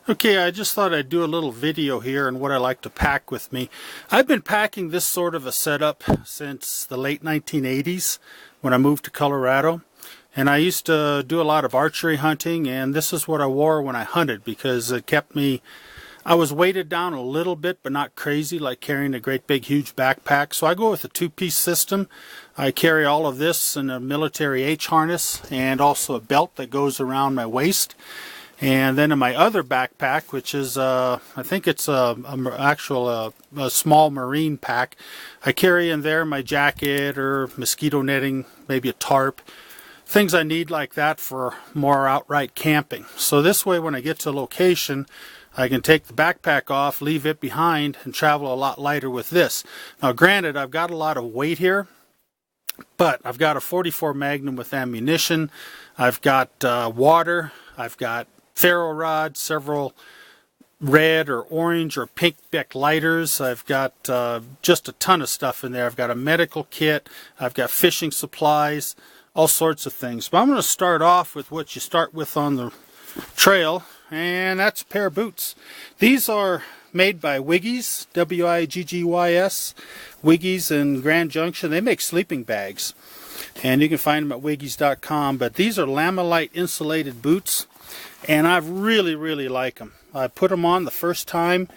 Okay, I just thought I'd do a little video here on what I like to pack with me. I've been packing this sort of a setup since the late 1980s when I moved to Colorado. And I used to do a lot of archery hunting, and this is what I wore when I hunted because it kept me... I was weighted down a little bit, but not crazy, like carrying a great big huge backpack. So I go with a two-piece system. I carry all of this in a military H harness and also a belt that goes around my waist. And then in my other backpack, which is, I think it's a small marine pack, I carry in there my jacket or mosquito netting, maybe a tarp, things I need like that for more outright camping. So this way when I get to a location, I can take the backpack off, leave it behind, and travel a lot lighter with this. Now granted, I've got a lot of weight here, but I've got a 44 Magnum with ammunition, I've got water, I've got ferro rods, several red or orange or pink Bic lighters. I've got just a ton of stuff in there. I've got a medical kit. I've got fishing supplies, all sorts of things. But I'm going to start off with what you start with on the trail, and that's a pair of boots. These are made by Wiggy's, W-I-G-G-Y-S, Wiggy's in Grand Junction. They make sleeping bags, and you can find them at Wiggy's.com. But these are Lamilite insulated boots, and I really like them. I put them on the first time,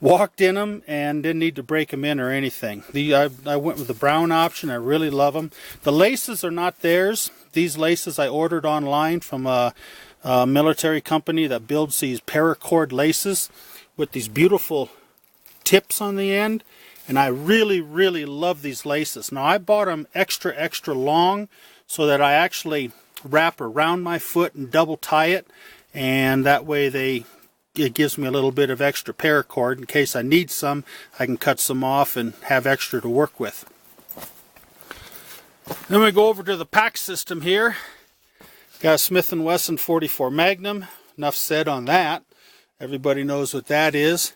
walked in them, and didn't need to break them in or anything. I went with the brown option. I really love them. The laces are not theirs. These laces I ordered online from a military company that builds these paracord laces with these beautiful tips on the end, and I really love these laces. Now I bought them extra long so that I actually wrap around my foot and double tie it, and that way it gives me a little bit of extra paracord in case I need some. I can cut some off and have extra to work with. Then we go over to the pack system here. Got a Smith & Wesson 44 Magnum. Enough said on that. Everybody knows what that is.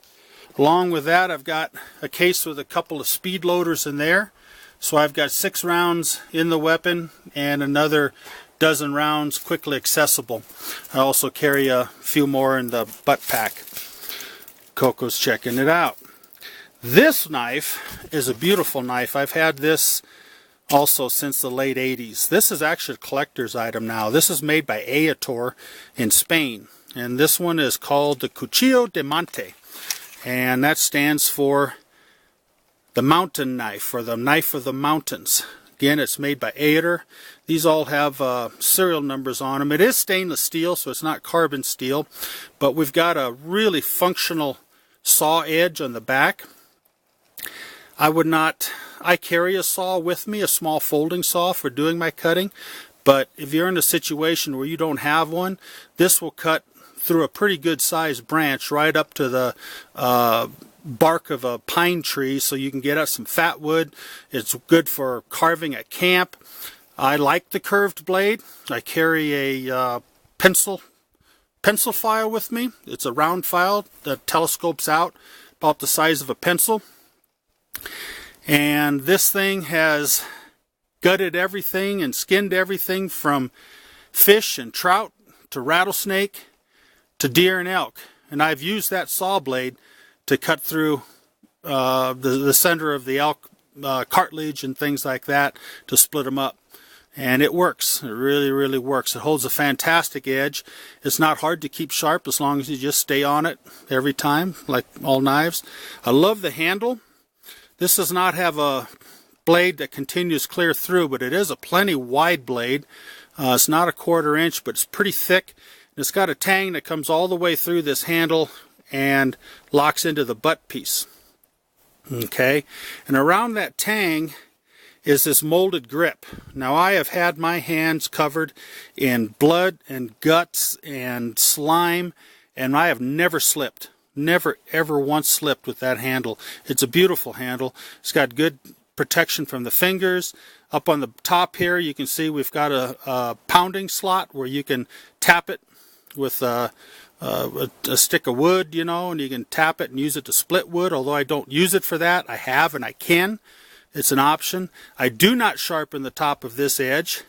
Along with that, I've got a case with a couple of speed loaders in there. So I've got 6 rounds in the weapon and another dozen rounds quickly accessible. I also carry a few more in the butt pack. Coco's checking it out. This knife is a beautiful knife. I've had this also since the late 80s. This is actually a collector's item now. This is made by Aetor in Spain, and this one is called the Cuchillo de Monte, and that stands for the mountain knife, or the knife of the mountains. Again, it's made by Aetor. These all have serial numbers on them. It is stainless steel, so it's not carbon steel, but we've got a really functional saw edge on the back. I carry a saw with me, a small folding saw for doing my cutting, but if you're in a situation where you don't have one, this will cut through a pretty good sized branch right up to the bark of a pine tree, so you can get out some fat wood. It's good for carving at camp. I like the curved blade. I carry a pencil file with me. It's a round file that telescopes out about the size of a pencil. And this thing has gutted everything and skinned everything from fish and trout to rattlesnake to deer and elk. And I've used that saw blade to cut through the center of the elk cartilage and things like that to split them up. And it works. It really works. It holds a fantastic edge. It's not hard to keep sharp as long as you just stay on it every time, like all knives. I love the handle. This does not have a blade that continues clear through, but it is a plenty wide blade. It's not a 1/4 inch, but it's pretty thick. It's got a tang that comes all the way through this handle and locks into the butt piece. Okay, and around that tang is this molded grip. Now I have had my hands covered in blood and guts and slime, and I have never slipped. Never ever once slipped with that handle. It's a beautiful handle. It's got good protection from the fingers. Up on the top here you can see we've got a pounding slot where you can tap it with a stick of wood, you know, and you can tap it and use it to split wood. Although I don't use it for that, I have and I can. It's an option. I do not sharpen the top of this edge.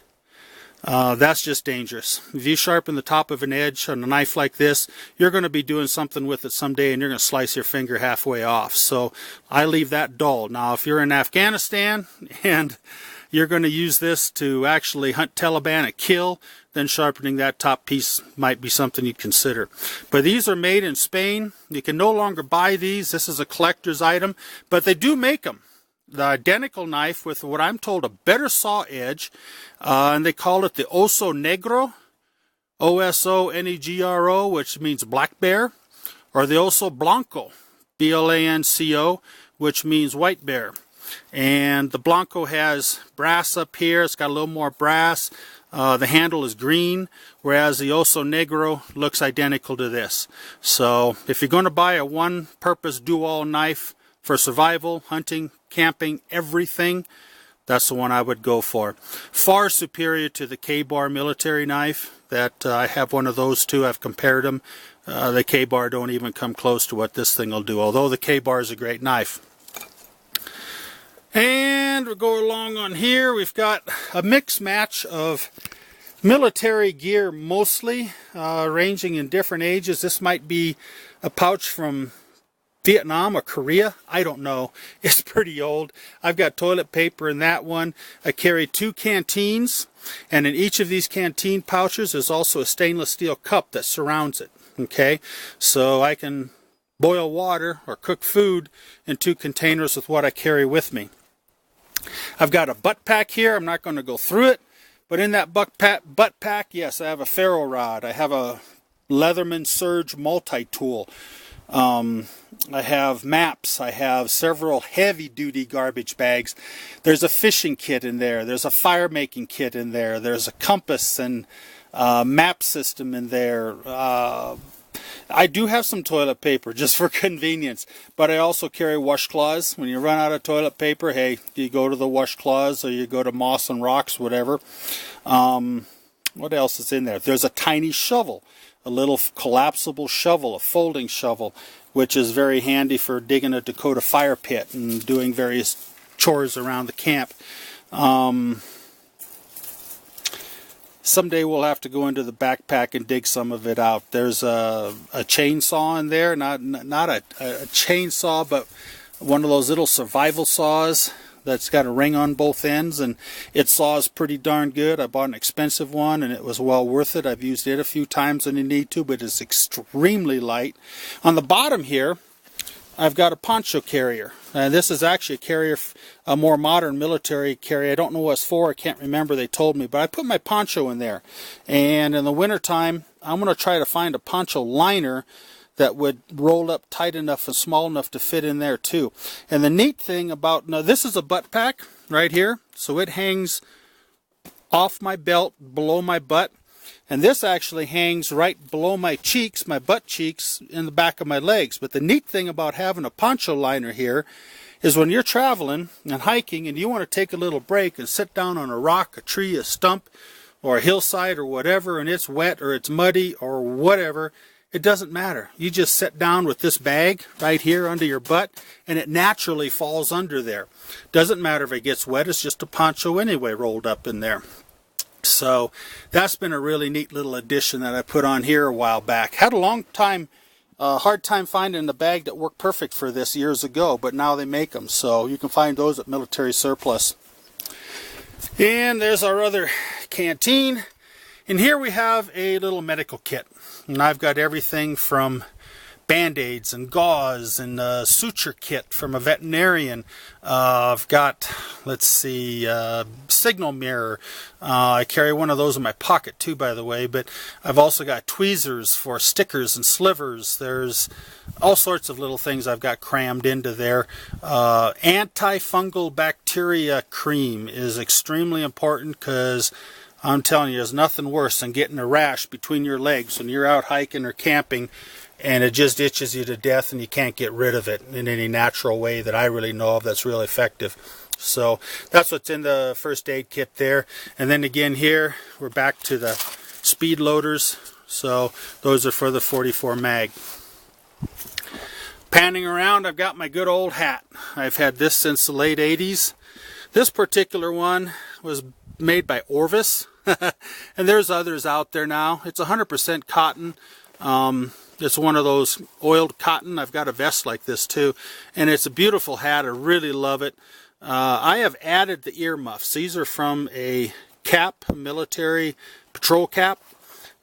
That's just dangerous. If you sharpen the top of an edge on a knife like this, you're going to be doing something with it someday and you're going to slice your finger halfway off. So I leave that dull. Now if you're in Afghanistan and you're going to use this to actually hunt Taliban and kill, then sharpening that top piece might be something you'd consider. But these are made in Spain. You can no longer buy these. This is a collector's item, but they do make them. The identical knife with what I'm told a better saw edge, and they call it the Oso Negro, O-S-O-N-E-G-R-O, which means black bear, or the Oso Blanco, B-L-A-N-C-O, which means white bear. And the Blanco has brass up here. It's got a little more brass. The handle is green, whereas the Oso Negro looks identical to this. So if you're going to buy a one-purpose do-all knife for survival, hunting, camping, everything, that's the one I would go for. Far superior to the K-Bar military knife. That I have one of those too. I've compared them. The K-Bar don't even come close to what this thing will do, although the K-Bar is a great knife. And we'll go along on here. We've got a mixed match of military gear mostly, ranging in different ages. This might be a pouch from Vietnam or Korea, I don't know. It's pretty old. I've got toilet paper in that one. I carry 2 canteens, and in each of these canteen pouches is also a stainless steel cup that surrounds it. Okay, so I can boil water or cook food in 2 containers with what I carry with me. I've got a butt pack here. I'm not going to go through it, but in that butt pack, yes, I have a ferro rod. I have a Leatherman Surge multi-tool. I have maps. I have several heavy-duty garbage bags. There's a fishing kit in there. There's a fire-making kit in there. There's a compass and map system in there. I do have some toilet paper just for convenience, but I also carry washcloths. When you run out of toilet paper, hey, you go to the washcloths or you go to Moss and Rocks, whatever. What else is in there? There's a tiny shovel, a little collapsible shovel, a folding shovel, which is very handy for digging a Dakota fire pit and doing various chores around the camp. Someday we'll have to go into the backpack and dig some of it out. There's a chainsaw in there, not a chainsaw, but one of those little survival saws that's got a ring on both ends, and it saws pretty darn good. I bought an expensive one and it was well worth it. I've used it a few times when you need to, but it's extremely light. On the bottom here, I've got a Poncho Carrier. And this is actually a carrier, a more modern military carrier. I don't know what it's for. I can't remember. They told me. But I put my poncho in there. And in the wintertime, I'm going to try to find a poncho liner that would roll up tight enough and small enough to fit in there too. And the neat thing about, now this is a butt pack right here. So it hangs off my belt below my butt. And this actually hangs right below my cheeks, my butt cheeks, in the back of my legs. But the neat thing about having a poncho liner here is when you're traveling and hiking and you want to take a little break and sit down on a rock, a tree, a stump, or a hillside or whatever, and it's wet or it's muddy or whatever, it doesn't matter. You just sit down with this bag right here under your butt and it naturally falls under there. Doesn't matter if it gets wet, it's just a poncho anyway rolled up in there. So that's been a really neat little addition that I put on here a while back. Had a long time, hard time finding a bag that worked perfect for this years ago, but now they make them. So you can find those at Military Surplus. And there's our other canteen. And here we have a little medical kit. And I've got everything from Band-Aids and gauze and a suture kit from a veterinarian. I've got, let's see, signal mirror. I carry one of those in my pocket too, by the way, but I've also got tweezers for stickers and slivers. There's all sorts of little things I've got crammed into there. Antifungal bacteria cream is extremely important because I'm telling you, there's nothing worse than getting a rash between your legs when you're out hiking or camping and it just itches you to death and you can't get rid of it in any natural way that I really know of that's real effective. So that's what's in the first aid kit there. And then again here, we're back to the speed loaders. So those are for the 44 mag. Panning around, I've got my good old hat. I've had this since the late 80s. This particular one was made by Orvis. And there's others out there now. It's 100% cotton. It's one of those oiled cotton. I've got a vest like this too, and it's a beautiful hat. I really love it. I have added the ear muffs. These are from a cap, a military patrol cap,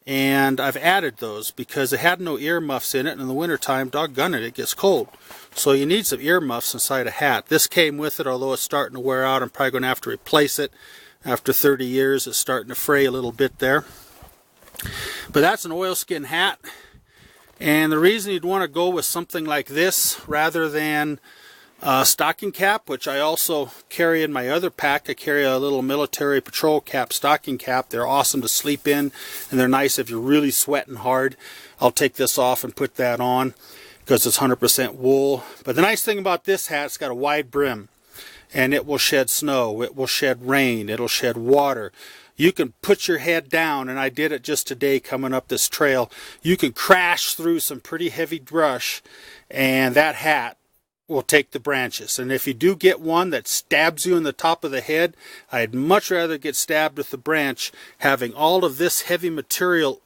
and I've added those because it had no ear muffs in it, and in the wintertime, doggone it, it gets cold. So you need some ear muffs inside a hat. This came with it, although it's starting to wear out. I'm probably going to have to replace it. After 30 years, it's starting to fray a little bit there. But that's an oilskin hat. And the reason you'd want to go with something like this rather than a stocking cap, which I also carry in my other pack. I carry a little military patrol cap, stocking cap. They're awesome to sleep in, and they're nice if you're really sweating hard. I'll take this off and put that on because it's 100% wool. But the nice thing about this hat, it's got a wide brim, and it will shed snow, it will shed rain, it'll shed water. You can put your head down, and I did it just today coming up this trail. You can crash through some pretty heavy brush, and that hat will take the branches. And if you do get one that stabs you in the top of the head, I'd much rather get stabbed with the branch, having all of this heavy material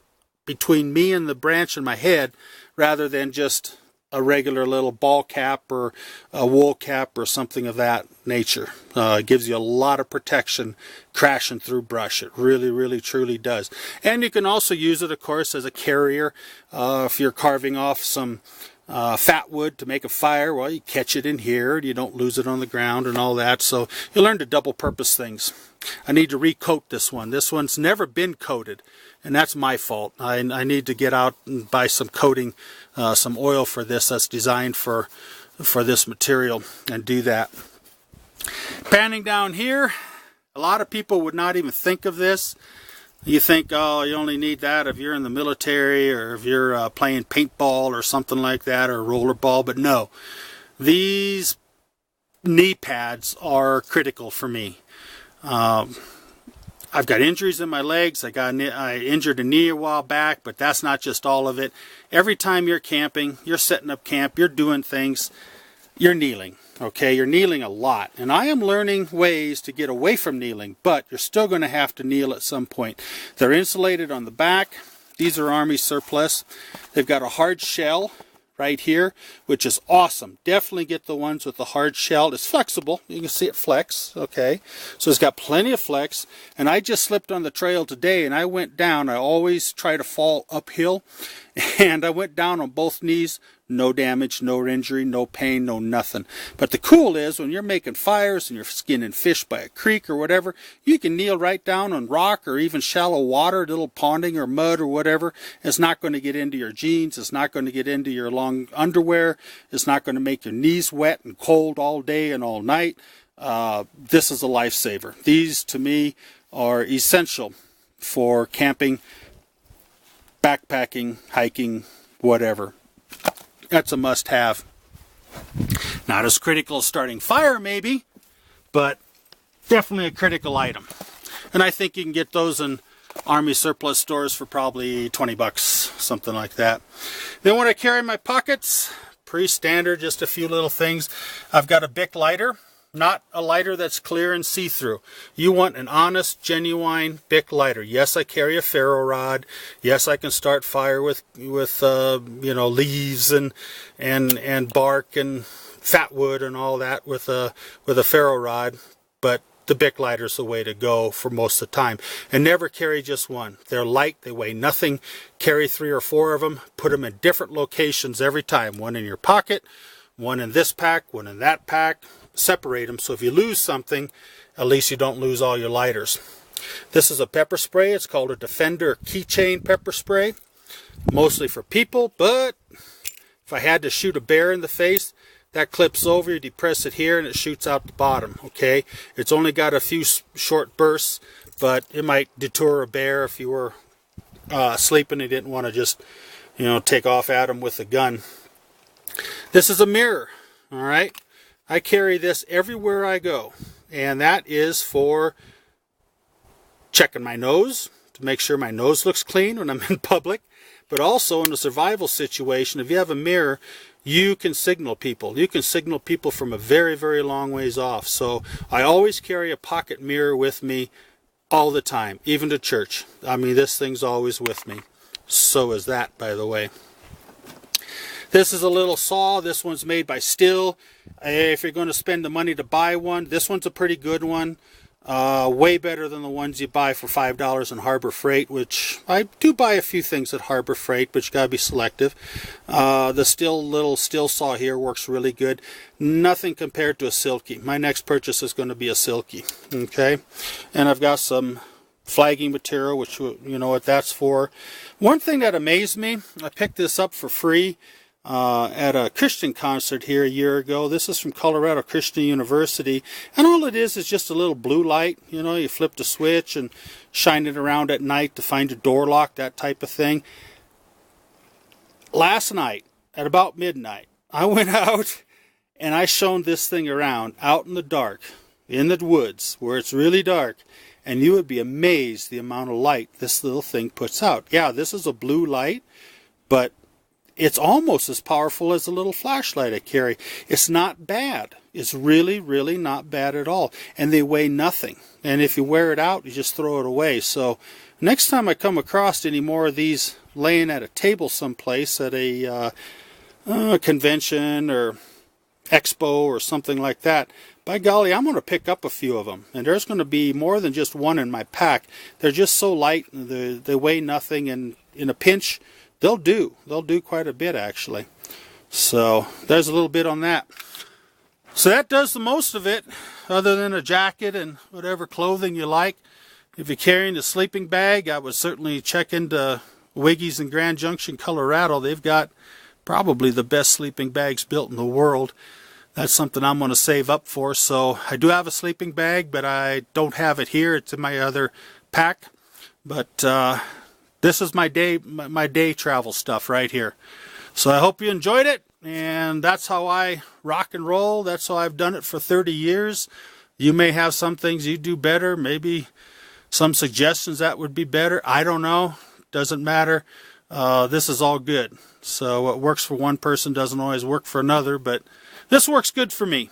between me and the branch and my head, rather than just a regular little ball cap or a wool cap or something of that nature. It gives you a lot of protection crashing through brush. It really, really, truly does. And you can also use it, of course, as a carrier. If you're carving off some fat wood to make a fire, well, you catch it in here and you don't lose it on the ground and all that. So you learn to double purpose things. I need to recoat this one. This one's never been coated, and that's my fault. I need to get out and buy some coating, some oil for this that's designed for this material, and do that. Panning down here, a lot of people would not even think of this. You think, oh, you only need that if you're in the military or if you're playing paintball or something like that, or rollerball, but no. These knee pads are critical for me. I've got injuries in my legs. I injured a knee a while back, but that's not just all of it. Every time you're camping, you're setting up camp, you're doing things, you're kneeling. Okay, you're kneeling a lot. And I am learning ways to get away from kneeling, but you're still going to have to kneel at some point. They're insulated on the back. These are Army surplus. They've got a hard shell right here, which is awesome. Definitely get the ones with the hard shell. It's flexible. You can see it flex. Okay, so it's got plenty of flex. And I just slipped on the trail today, and I went down. I always try to fall uphill, and I went down on both knees. No damage, no injury, no pain, no nothing. But the cool is when you're making fires and you're skinning fish by a creek or whatever, you can kneel right down on rock or even shallow water, little ponding or mud or whatever. It's not going to get into your jeans. It's not going to get into your long underwear. It's not going to make your knees wet and cold all day and all night. This is a lifesaver. These, to me, are essential for camping, backpacking, hiking, whatever. That's a must-have. Not as critical as starting fire, maybe, but definitely a critical item. And I think you can get those in Army surplus stores for probably 20 bucks, something like that. Then when I carry my pockets, pretty standard, just a few little things. I've got a Bic lighter. Not a lighter that's clear and see-through. You want an honest, genuine Bic lighter. Yes, I carry a ferro rod. Yes, I can start fire with you know, leaves and bark and fat wood and all that with a ferro rod. But the Bic lighter's the way to go for most of the time. And never carry just one. They're light. They weigh nothing. Carry 3 or 4 of them. Put them in different locations every time. One in your pocket, one in this pack, one in that pack. Separate them so if you lose something, at least you don't lose all your lighters. This is a pepper spray. It's called a Defender keychain pepper spray. Mostly for people, but if I had to shoot a bear in the face, that clips over, you depress it here and it shoots out the bottom. Okay, it's only got a few short bursts, but it might deter a bear if you were sleeping and didn't want to just, you know, take off at him with a gun. This is a mirror. All right, I carry this everywhere I go, and that is for checking my nose, to make sure my nose looks clean when I'm in public, but also in a survival situation, if you have a mirror, you can signal people. You can signal people from a very, very long ways off. So I always carry a pocket mirror with me all the time, even to church. I mean, this thing's always with me. So is that, by the way. This is a little saw. This one's made by Stihl. If you're going to spend the money to buy one, this one's a pretty good one. Way better than the ones you buy for $5 in Harbor Freight, which I do buy a few things at Harbor Freight, but you got to be selective. The little Stihl saw here works really good. Nothing compared to a Silky. My next purchase is going to be a Silky. Okay, and I've got some flagging material, which you know what that's for. One thing that amazed me, I picked this up for free at a Christian concert here a year ago. This is from Colorado Christian University, and all it is just a little blue light. You know, you flip the switch and shine it around at night to find a door lock, that type of thing. Last night at about midnight, I went out and I shone this thing around out in the dark, in the woods where it's really dark, and you would be amazed the amount of light this little thing puts out. Yeah, this is a blue light, but it's almost as powerful as a little flashlight I carry. It's not bad. It's really, really not bad at all. And they weigh nothing. And if you wear it out, you just throw it away. So next time I come across any more of these laying at a table someplace at a convention or expo or something like that, by golly, I'm going to pick up a few of them. And there's going to be more than just one in my pack. They're just so light. They weigh nothing. And in a pinch, they'll do quite a bit, actually. So there's a little bit on that. So that does the most of it, other than a jacket and whatever clothing you like. If you're carrying a sleeping bag, I would certainly check into Wiggy's in Grand Junction, Colorado. They've got probably the best sleeping bags built in the world. That's something I'm going to save up for. So I do have a sleeping bag, but I don't have it here. It's in my other pack. But this is my day travel stuff right here. So I hope you enjoyed it, and that's how I rock and roll. That's how I've done it for 30 years. You may have some things you do better, maybe some suggestions that would be better. I don't know. Doesn't matter. This is all good. So what works for one person doesn't always work for another, but this works good for me.